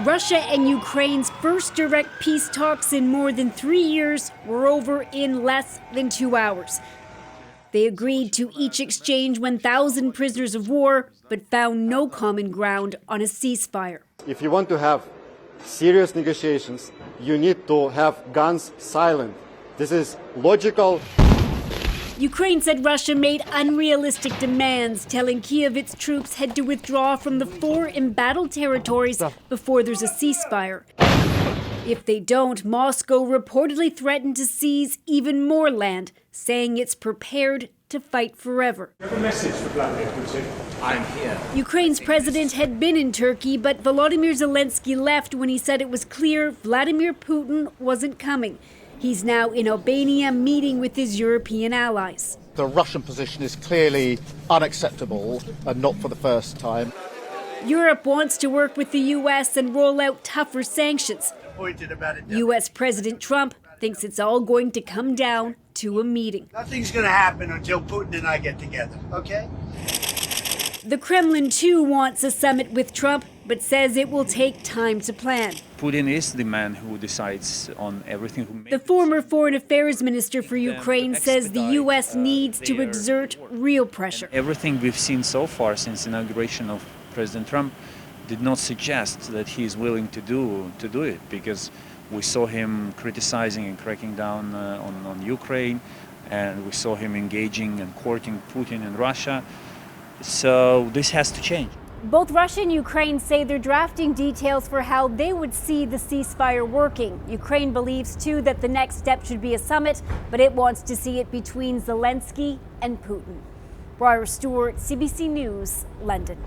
Russia and Ukraine's first direct peace talks in more than 3 years were over in less than 2 hours. They agreed to each exchange 1,000 prisoners of war, but found no common ground on a ceasefire. If you want to have serious negotiations, you need to have guns silent. This is logical. Ukraine said Russia made unrealistic demands, telling Kyiv its troops had to withdraw from the 4 embattled territories before there's a ceasefire. If they don't, Moscow reportedly threatened to seize even more land, saying it's prepared to fight forever. You have a message for Vladimir Putin? I'm here. Ukraine's president had been in Turkey, but Volodymyr Zelensky left when he said it was clear Vladimir Putin wasn't coming. He's now in Albania meeting with his European allies. The Russian position is clearly unacceptable, and not for the first time. Europe wants to work with the U.S. and roll out tougher sanctions. U.S. President Trump thinks it's all going to come down to a meeting. Nothing's going to happen until Putin and I get together, okay? The Kremlin, too, wants a summit with Trump, but says it will take time to plan. Putin is the man who decides on everything. The former foreign affairs minister for Ukraine says the U.S. needs to exert real pressure. Everything we've seen so far since the inauguration of President Trump did not suggest that he is willing to do it, because we saw him criticizing and cracking down on Ukraine, and we saw him engaging and courting Putin and Russia. So this has to change. Both Russia and Ukraine say they're drafting details for how they would see the ceasefire working. Ukraine believes, too, that the next step should be a summit, but it wants to see it between Zelensky and Putin. Briar Stewart, CBC News, London.